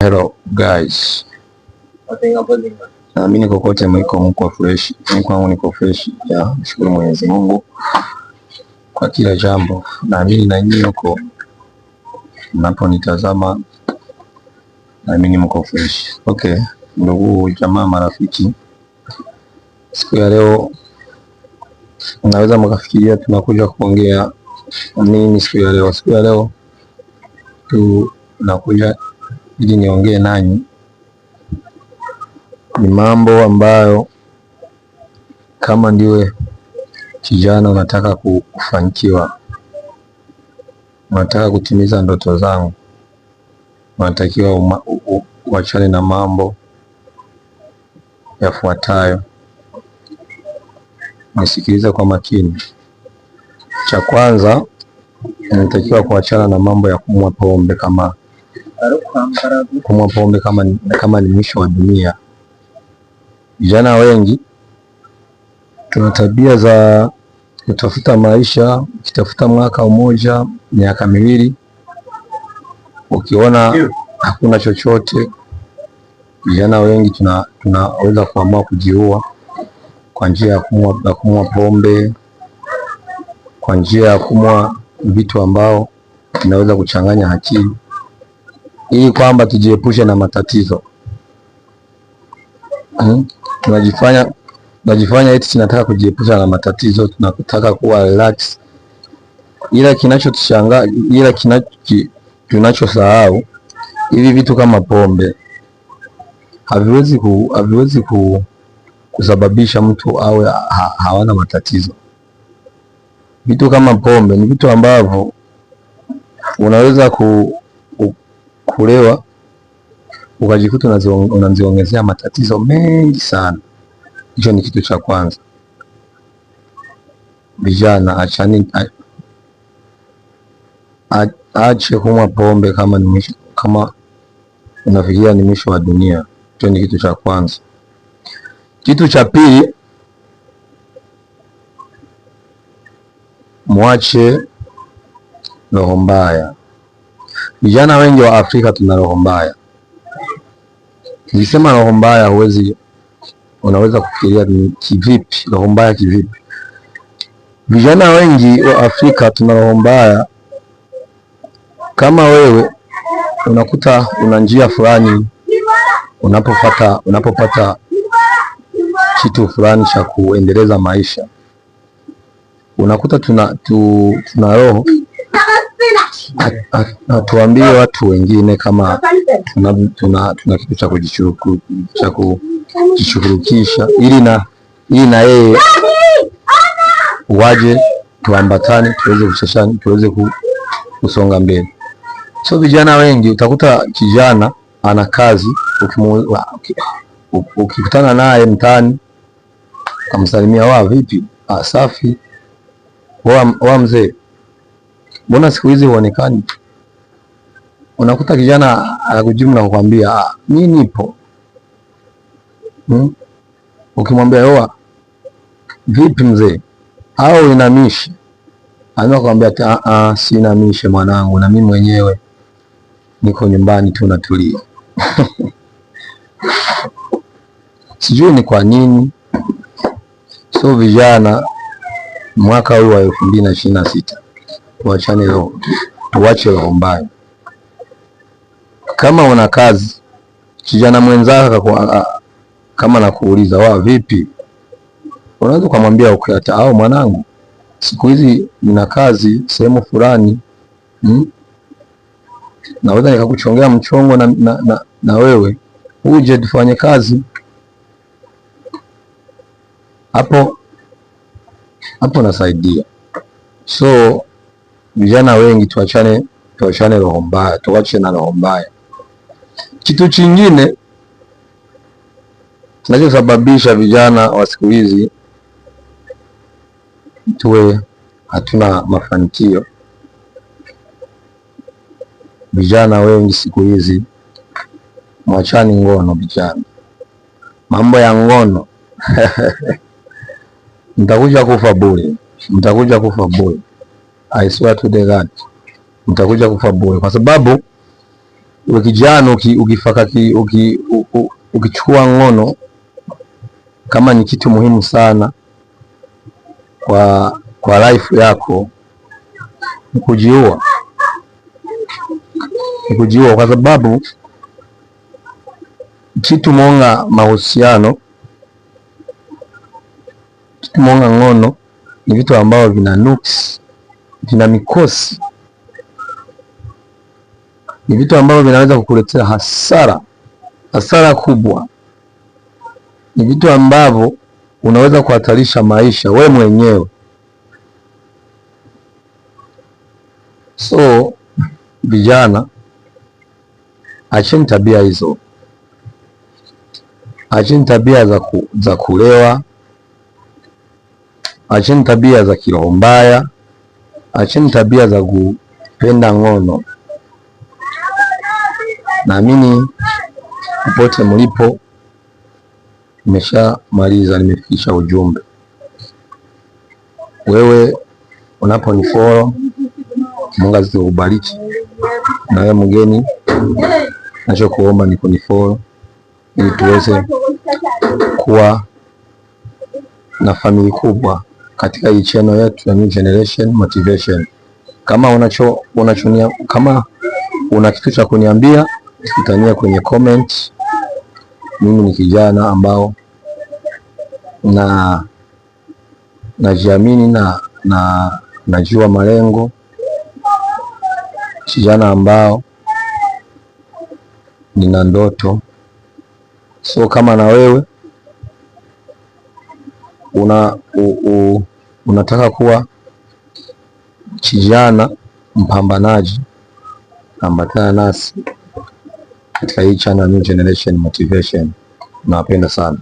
Hello guys, naamini kokote mko fresh. Mimi kwangu niko fresh ya shukuru Mwenyezi Mungu kwa kila jambo. Naamini na nyinyi huko mnaponitazama, naamini mko fresh. Okay, ndugu jamaa, marafiki, siku ya leo naweza mkafikiria tunakuja kuongea nini siku ya leo. Siku ya leo tunakuja ili niongee nanyi ni mambo ambayo kama ndiwe kijana unataka kufanikiwa, unataka kutimiza ndoto zangu, unatakiwa uachane na mambo yafuatayo. Nisikilize kwa makini. Cha kwanza, unatakiwa kuachana na mambo ya kunywa pombe kama ni mwisho wa dunia. Vijana wengi tuna tabia za kutafuta maisha, ukitafuta mwaka mmoja, miaka miwili, ukiona hakuna chochote. Vijana wengi tunaweza kuamua kujiua kwa njia ya kunywa pombe, kwa njia ya kunywa vitu ambao vinaweza kuchanganya akili, ili kwamba tujiepushe na matatizo. Tunajifanya eti tunataka kujiepusha na matatizo, tunataka kuwa relax, ila kinachotushangaa, tunachosahau, hivi vitu kama pombe haviwezi kusababisha mtu awe hawana matatizo. Vitu kama pombe ni vitu ambavyo unaweza kulewa ukajikuta unaziongezea matatizo mengi sana. Hicho ni kitu cha kwanza. Vijana, ache kunywa pombe kama unafikiria ni mwisho wa dunia. Hicho ni kitu cha kwanza. Kitu cha pili, mwache roho mbaya. Vijana wengi wa Afrika tuna roho mbaya. Nikisema roho mbaya, unaweza kufikiria ni kivipi? Roho mbaya kivipi? Vijana wengi wa Afrika tuna roho mbaya. Kama wewe unakuta una njia fulani, unapopata kitu fulani cha kuendeleza maisha, unakuta tuna roho, hatuambie watu wengine kama tuna kitu cha kujishughulikisha, ili na yeye waje tuambatane, tuweze kusonga mbele. So vijana wengi utakuta kijana ana kazi, ukikutana naye mtaani kamsalimia, wa vipi? Safi. Wa mzee, mbona siku hizi huonekani? Unakuta kijana anakujibu na kukwambia mimi nipo. Ukimwambia yoa vipi mzee, au inamishi, anakuambia sina mishe mwanangu, na mimi mwenyewe niko nyumbani tu natulia. Sijui ni kwa nini. So vijana, mwaka huu wa 2026 tuache roho mbaya. Kama una kazi, kijana mwenzako kama nakuuliza wa vipi, unaweza kumwambia ukata, au mwanangu, siku hizi nina kazi sehemu fulani, naweza nikakuchongea mchongo na wewe uje tufanye kazi hapo nasaidia. So vijana wengi tuachane roho mbaya, tuache na roho mbaya. Kitu kingine kinachosababisha vijana wa siku hizi tuwe hatuna mafanikio, vijana wengi siku hizi, mwachani ngono vijana. Mambo ya ngono mtakuja kufa bure, I swear to the God, mtakuja kufa bure, kwa sababu Uwe kijana ukichukua ngono kama ni kitu muhimu sana kwa life yako, ni kujiua, kwa sababu kitu monga mahusiano, kitu monga ngono ni vitu ambavyo vina nuksi, vina mikosi, ni vitu ambavyo vinaweza kukuletea hasara kubwa, ni vitu ambavyo unaweza kuhatarisha maisha we mwenyewe. So vijana, acheni tabia hizo, acheni tabia za kulewa, acheni tabia za kiroho mbaya, acheni tabia za kupenda ngono. Naamini popote mlipo nimeshamaliza, nimefikisha ujumbe. Wewe unaponifollow, Mungu azidi kukubariki. Na wewe mgeni, nachokuomba ni kunifollow ili tuweze kuwa na familia kubwa katika hii channel yetu ya New Generation Motivation. Kama kama una kitu cha kuniambia, utania kwenye comment. Mimi ni kijana ambao najiamini na najua malengo, kijana ambao nina ndoto. So kama na wewe unataka kuwa kijana mpambanaji, ambatana nasi katika hii channel New Generation Motivation. Nawapenda sana.